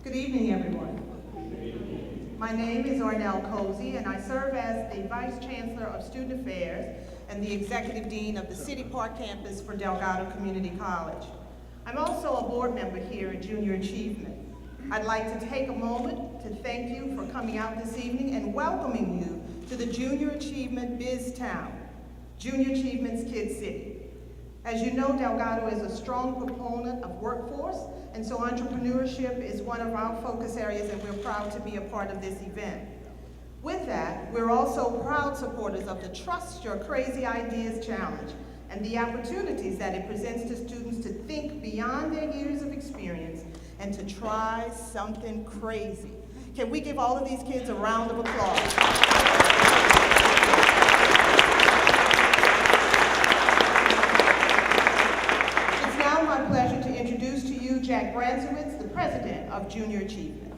Good evening, everyone. My name is Ornell Cozy, and I serve as the Vice Chancellor of Student Affairs and the Executive Dean of the City Park campus for Delgado Community College. I'm also a board member here at Junior Achievement. I'd like to take a moment to thank you for coming out this evening and welcoming you to the Junior Achievement Biz Town, Junior Achievement's Kid City. As you know, Delgado is a strong proponent of workforce, and so entrepreneurship is one of our focus areas, and we're proud to be a part of this event. With that, we're also proud supporters of the Trust Your Crazy Ideas Challenge and the opportunities that it presents to students to think beyond their years of experience and to try something crazy. Can we give all of these kids a round of applause? My pleasure to introduce to you Jack Branzowitz, the president of Junior Achievement.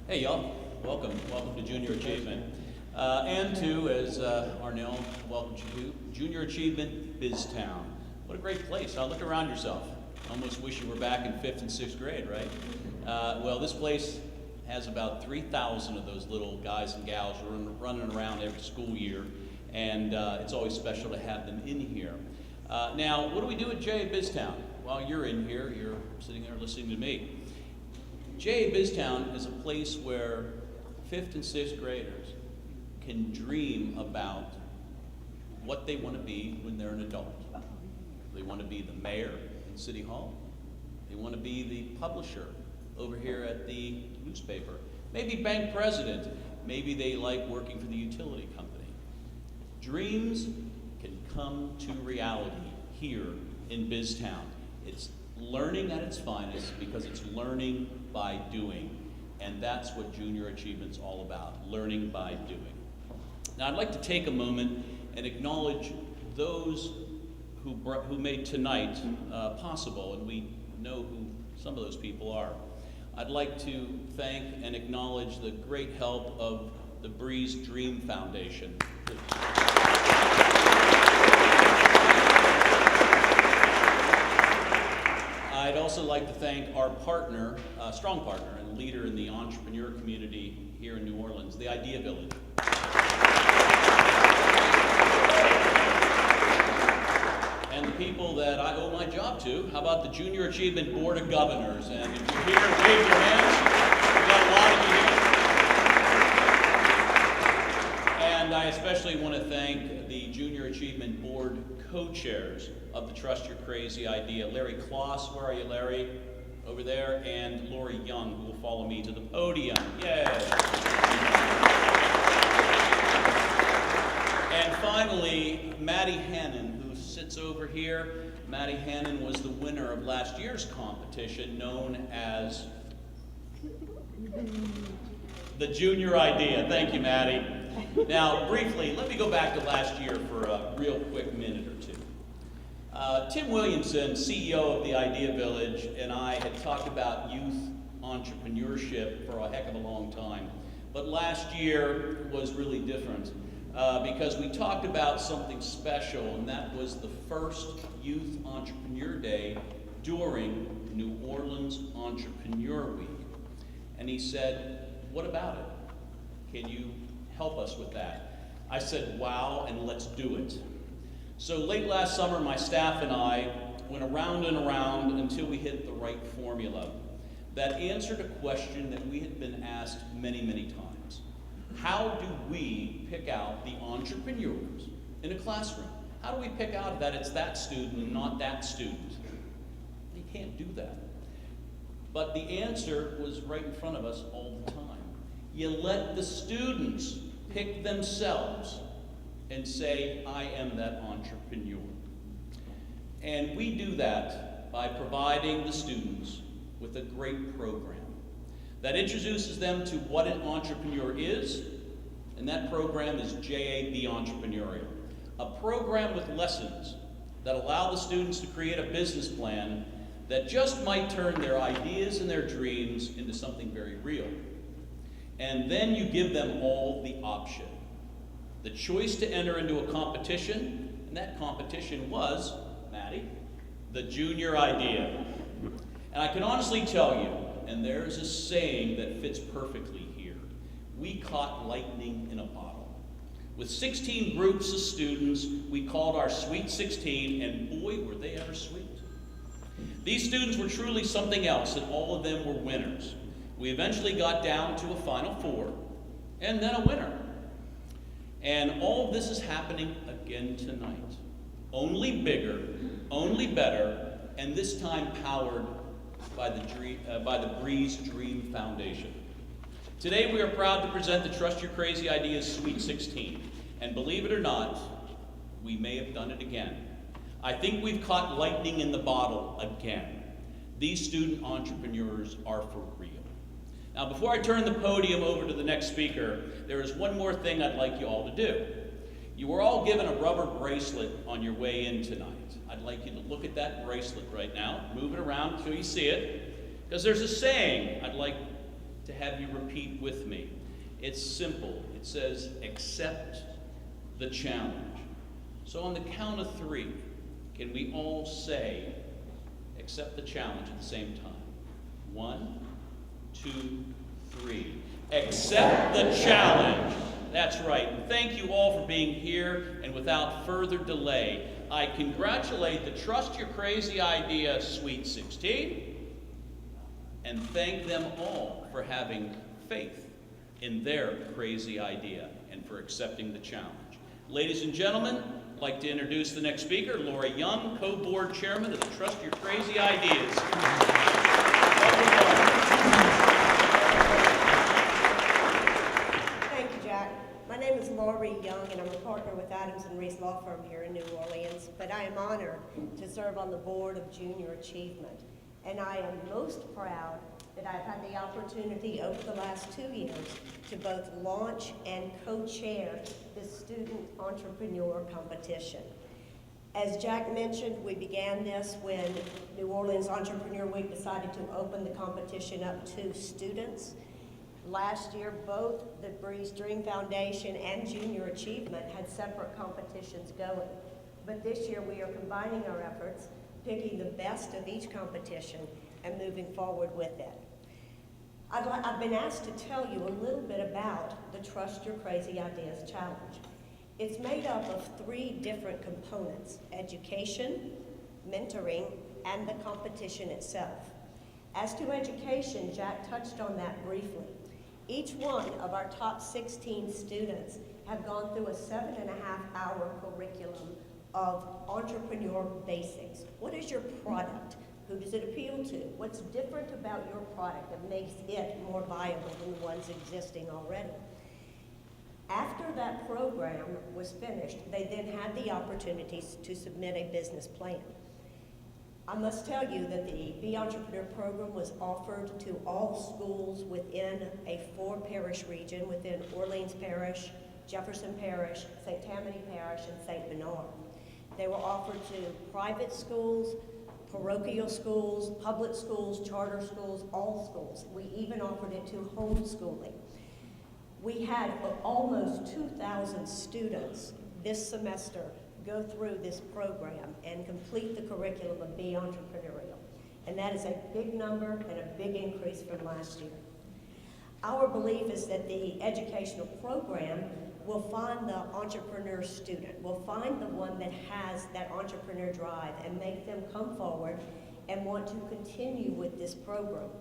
Hey y'all, welcome to Junior Achievement. And to, as Arnell welcomed you to, Junior Achievement BizTown. What a great place, huh? Look around yourself. Almost wish you were back in 5th and 6th grade, right? Well, this place has about 3,000 of those little guys and gals running around every school year, and it's always special to have them in here. Now, what do we do at JA BizTown? Well, you're in here, you're sitting there listening to me. JA BizTown is a place where 5th and 6th graders can dream about what they want to be when they're an adult. They want to be the mayor in City Hall. They want to be the publisher over here at the newspaper. Maybe bank president. Maybe they like working for the utility company. Dreams can come to reality here in BizTown. It's learning at its finest because it's learning by doing. And that's what Junior Achievement's all about, learning by doing. Now I'd like to take a moment and acknowledge those who made tonight possible, and we know who some of those people are. I'd like to thank and acknowledge the great help of the Breeze Dream Foundation. I'd also like to thank our partner, strong partner and leader in the entrepreneur community here in New Orleans, the Idea Village. And the people that I owe my job to, how about the Junior Achievement Board of Governors? And if you're here, wave your hands. We've got a lot of you here. And I especially want to thank the Junior Achievement Board co-chairs of the Trust Your Crazy Idea. Larry Kloss, where are you, Larry? Over there. And Lori Young, who will follow me to the podium. Yay! And finally, Maddie Hannon, who sits over here. Maddie Hannon was the winner of last year's competition known as the Junior Idea. Thank you, Maddie. Now, briefly, let me go back to last year for a real quick minute or two. Tim Williamson, CEO of the Idea Village, and I had talked about youth entrepreneurship for a heck of a long time. But last year was really different. Because we talked about something special, and that was the first Youth Entrepreneur Day during New Orleans Entrepreneur Week. And he said, what about it? Can you help us with that? I said, wow, and let's do it. So late last summer, my staff and I went around and around until we hit the right formula that answered a question that we had been asked many, many times. How do we pick out the entrepreneurs in a classroom? How do we pick out that it's that student and not that student? You can't do that. But the answer was right in front of us all the time. You let the students pick themselves and say, I am that entrepreneur. And we do that by providing the students with a great program that introduces them to what an entrepreneur is, and that program is JA Be Entrepreneurial, a program with lessons that allow the students to create a business plan that just might turn their ideas and their dreams into something very real. And then you give them all the option. the choice to enter into a competition, and that competition was, Maddie, the Junior Idea. And I can honestly tell you, and there's a saying that fits perfectly here, we caught lightning in a bottle. With 16 groups of students, we called our Sweet 16, and boy, were they ever sweet. These students were truly something else, and all of them were winners. We eventually got down to a Final Four, and then a winner. And all of this is happening again tonight. Only bigger, only better, and this time powered by the Breeze Dream Foundation. Today we are proud to present the Trust Your Crazy Ideas Sweet 16. And believe it or not, we may have done it again. I think we've caught lightning in the bottle again. These student entrepreneurs are for real. Now, before I turn the podium over to the next speaker, there is one more thing I'd like you all to do. You were all given a rubber bracelet on your way in tonight. I'd like you to look at that bracelet right now, move it around until you see it, because there's a saying I'd like to have you repeat with me. It's simple. It says, accept the challenge. So on the count of 3, can we all say, accept the challenge at the same time? 1, 2, 3. Accept the challenge. That's right. And thank you all for being here. And without further delay, I congratulate the Trust Your Crazy Idea Sweet 16 and thank them all for having faith in their crazy idea and for accepting the challenge. Ladies and gentlemen, I'd like to introduce the next speaker, Lori Young, co-board chairman of the Trust Your Crazy Ideas. Thank you, Jack. My name is Lori Young, and I'm a partner with Adams & Reese Law Firm here in New Orleans, but I am honored to serve on the board of Junior Achievement. And I am most proud that I've had the opportunity over the last 2 years to both launch and co-chair this student entrepreneur competition. As Jack mentioned, we began this when New Orleans Entrepreneur Week decided to open the competition up to students. Last year, both the Breeze Dream Foundation and Junior Achievement had separate competitions going. But this year, we are combining our efforts, picking the best of each competition and moving forward with it. I've been asked to tell you a little bit about the Trust Your Crazy Ideas Challenge. It's made up of 3 different components: education, mentoring, and the competition itself. As to education, Jack touched on that briefly. Each one of our top 16 students have gone through a 7.5-hour curriculum of entrepreneur basics. What is your product? Who does it appeal to? What's different about your product that makes it more viable than the ones existing already? After that program was finished, they then had the opportunities to submit a business plan. I must tell you that the Be Entrepreneur program was offered to all schools within a 4-parish region, within Orleans Parish, Jefferson Parish, St. Tammany Parish, and St. Bernard. They were offered to private schools, parochial schools, public schools, charter schools, all schools. We even offered it to homeschooling. We had almost 2,000 students this semester go through this program and complete the curriculum of Be Entrepreneurial. And that is a big number and a big increase from last year. Our belief is that the educational program will find the entrepreneur student, will find the one that has that entrepreneur drive and make them come forward and want to continue with this program.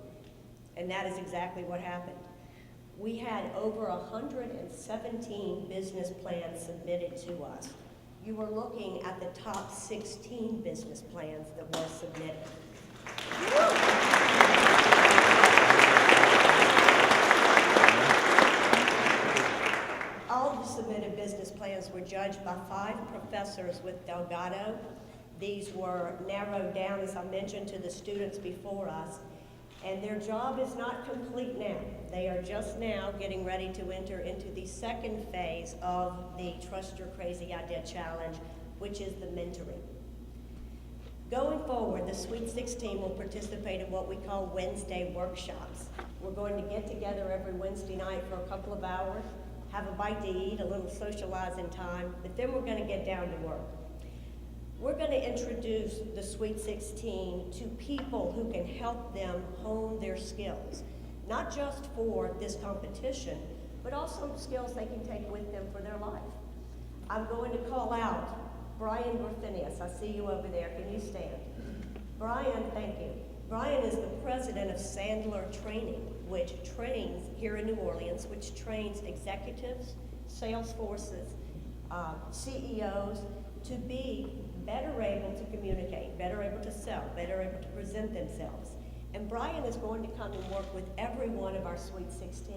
And that is exactly what happened. We had over 117 business plans submitted to us. You are looking at the top 16 business plans that were submitted. All of the submitted business plans were judged by 5 professors with Delgado. These were narrowed down, as I mentioned, to the students before us. And their job is not complete now. They are just now getting ready to enter into the second phase of the Trust Your Crazy Idea Challenge, which is the mentoring. Going forward, the Sweet 16 will participate in what we call Wednesday workshops. We're going to get together every Wednesday night for a couple of hours, have a bite to eat, a little socializing time, but then we're going to get down to work. We're going to introduce the Sweet 16 to people who can help them hone their skills, not just for this competition, but also skills they can take with them for their life. I'm going to call out Brian Gorthinius. I see you over there. Can you stand? Brian, thank you. Brian is the president of Sandler Training, which trains here in New Orleans, which trains executives, sales forces, CEOs to be better able to communicate, better able to sell, better able to present themselves. And Brian is going to come and work with every one of our Sweet 16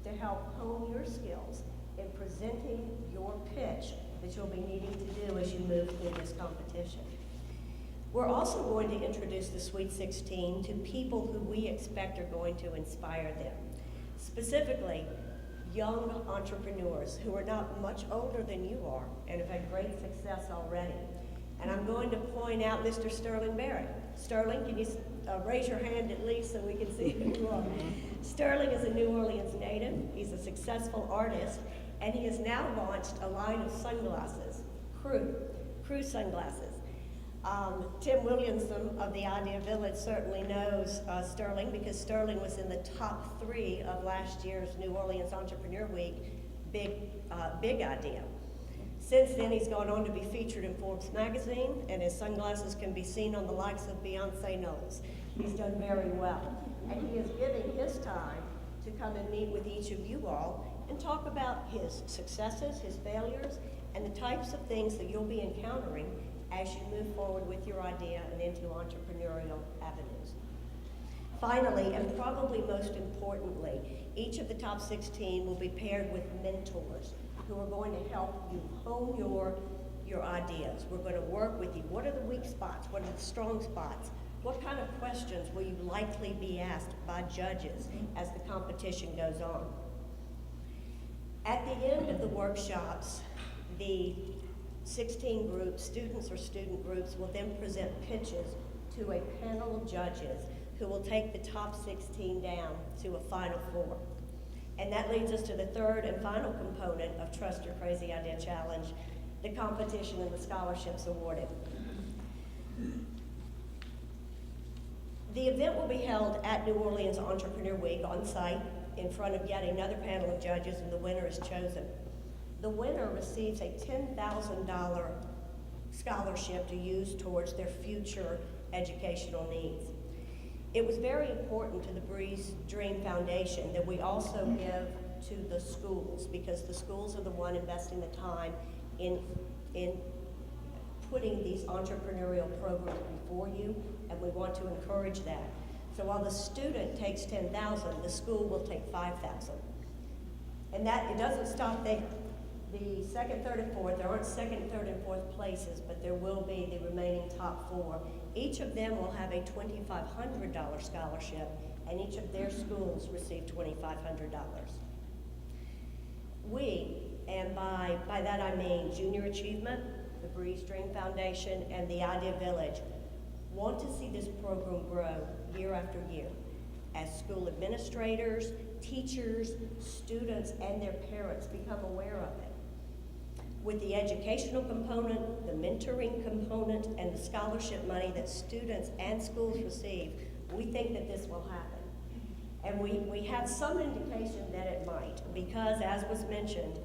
to help hone your skills in presenting your pitch that you'll be needing to do as you move through this competition. We're also going to introduce the Sweet 16 to people who we expect are going to inspire them. Specifically, young entrepreneurs who are not much older than you are and have had great success already. And I'm going to point out Mr. Sterling Barrett. Sterling, can you raise your hand at least so we can see who you are? Sterling is a New Orleans native. He's a successful artist, and he has now launched a line of sunglasses, Crew sunglasses. Tim Williamson of the Idea Village certainly knows Sterling, because Sterling was in the top 3 of last year's New Orleans Entrepreneur Week Big Idea. Since then, he's gone on to be featured in Forbes magazine, and his sunglasses can be seen on the likes of Beyonce Knowles. He's done very well. And he is giving his time to come and meet with each of you all and talk about his successes, his failures, and the types of things that you'll be encountering as you move forward with your idea and into entrepreneurial avenues. Finally, and probably most importantly, each of the top 16 will be paired with mentors who are going to help you hone your ideas. We're going to work with you. What are the weak spots? What are the strong spots? What kind of questions will you likely be asked by judges as the competition goes on? At the end of the workshops, the 16 groups, students or student groups, will then present pitches to a panel of judges who will take the top 16 down to a final 4. And that leads us to the third and final component of Trust Your Crazy Idea Challenge, the competition and the scholarships awarded. The event will be held at New Orleans Entrepreneur Week on site in front of yet another panel of judges, and the winner is chosen. The winner receives a $10,000 scholarship to use towards their future educational needs. It was very important to the Breeze Dream Foundation that we also give to the schools, because the schools are the one investing the time in putting these entrepreneurial programs before you, and we want to encourage that. So while the student takes $10,000, the school will take $5,000. And that, it doesn't stop there. The second, third, and fourth, there aren't second, third, and fourth places, but there will be the remaining top 4. Each of them will have a $2,500 scholarship, and each of their schools receive $2,500. We, and by that I mean Junior Achievement, the Breeze Dream Foundation, and the Idea Village, want to see this program grow year after year as school administrators, teachers, students, and their parents become aware of it. With the educational component, the mentoring component, and the scholarship money that students and schools receive, we think that this will happen. And we have some indication that it might, because as was mentioned,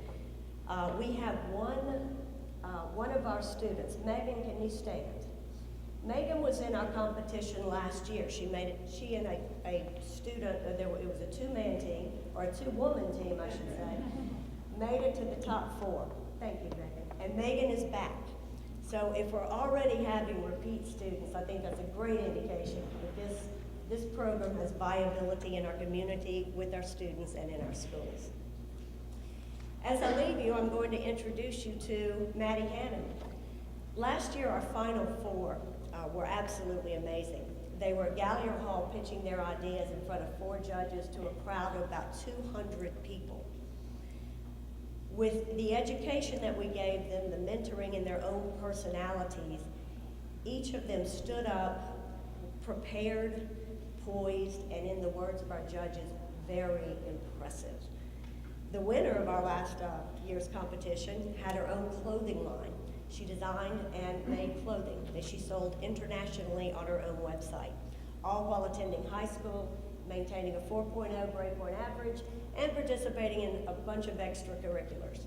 we have one of our students. Megan, can you stand? Megan was in our competition last year. She and a student, it was a 2-man team, or a 2-woman team, I should say, made it to the top 4. Thank you, Megan. And Megan is back. So if we're already having repeat students, I think that's a great indication that this program has viability in our community, with our students, and in our schools. As I leave you, I'm going to introduce you to Maddie Hannon. Last year, our final 4 were absolutely amazing. They were at Gallier Hall pitching their ideas in front of 4 judges to a crowd of about 200 people. With the education that we gave them, the mentoring in their own personalities, each of them stood up, prepared, poised, and in the words of our judges, very impressive. The winner of our last year's competition had her own clothing line. She designed and made clothing that she sold internationally on her own website, all while attending high school, maintaining a 4.0 grade point average, and participating in a bunch of extracurriculars.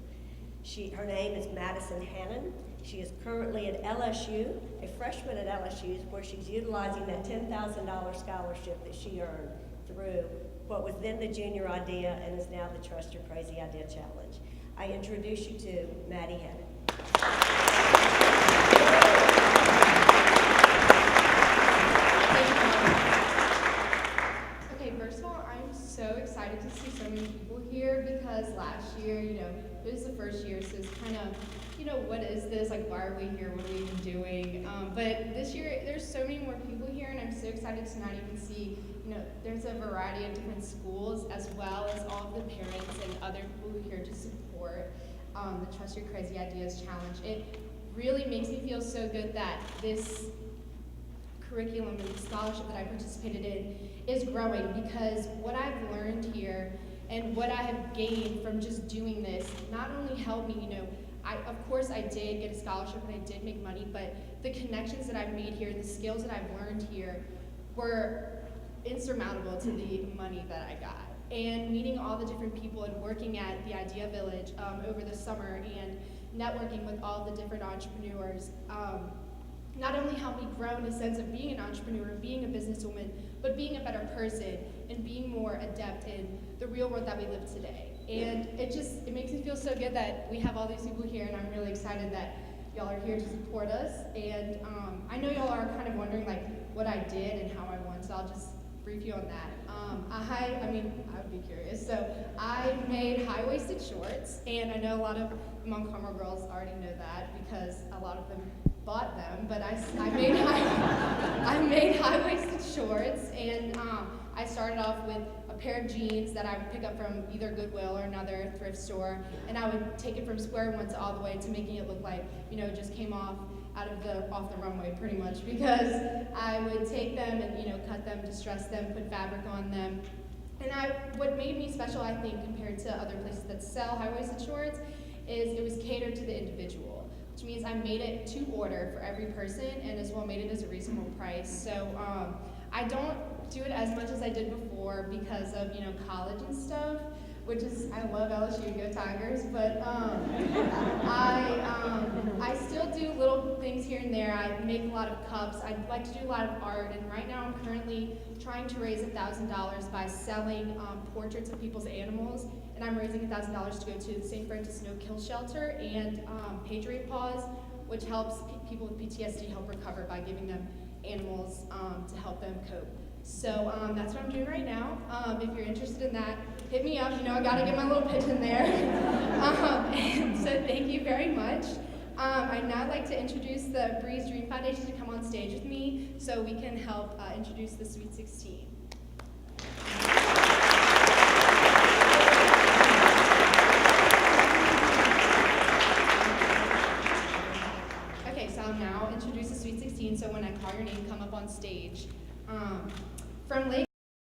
Her name is Madison Hannon. She is currently at LSU, a freshman at LSU, where she's utilizing that $10,000 scholarship that she earned through what was then the Junior Idea and is now the Trust Your Crazy Idea Challenge. I introduce you to Maddie Hannon. Okay, first of all, I'm so excited to see so many people here because last year, it was the first year, so it's kind of, what is this? Like, why are we here? What are we even doing? But this year, there's so many more people here, and I'm so excited tonight you can see, there's a variety of different schools as well as all of the parents and other people who are here to support the Trust Your Crazy Ideas Challenge. It really makes me feel so good that this curriculum and scholarship that I participated in is growing, because what I've learned here and what I have gained from just doing this not only helped me, of course I did get a scholarship and I did make money, but the connections that I've made here, the skills that I've learned here were insurmountable to the money that I got. And meeting all the different people and working at the Idea Village over the summer and networking with all the different entrepreneurs not only helped me grow in a sense of being an entrepreneur, being a businesswoman, but being a better person and being more adept in the real world that we live today. And it makes me feel so good that we have all these people here, and I'm really excited that y'all are here to support us. And I know y'all are kind of wondering what I did and how I won, so I'll just brief you on that. I would be curious. So I made high-waisted shorts, and I know a lot of Mount Carmel girls already know that because a lot of them bought them, but I made high-waisted shorts, and I started off with a pair of jeans that I would pick up from either Goodwill or another thrift store, and I would take it from square one to all the way to making it look like, it just came off the runway pretty much, because I would take them and, cut them, distress them, put fabric on them. And what made me special, I think, compared to other places that sell high-waisted shorts, is it was catered to the individual, which means I made it to order for every person and as well made it as a reasonable price. So I don't do it as much as I did before because of, college and stuff, which is, I love LSU, go Tigers, but I still do little things here and there. I make a lot of cups. I like to do a lot of art, and right now I'm currently trying to raise $1,000 by selling portraits of people's animals, and I'm raising $1,000 to go to the St. Francis No-Kill Shelter and Patriot Paws, which helps people with PTSD help recover by giving them animals to help them cope. So that's what I'm doing right now. If you're interested in that, hit me up. I gotta get my little pitch in there. And so thank you very much. I'd now like to introduce the Breeze Dream Foundation to come on stage with me so we can help introduce the Sweet 16. Okay, so I'll now introduce the Sweet 16, so when I call your name, come up on stage. From Lake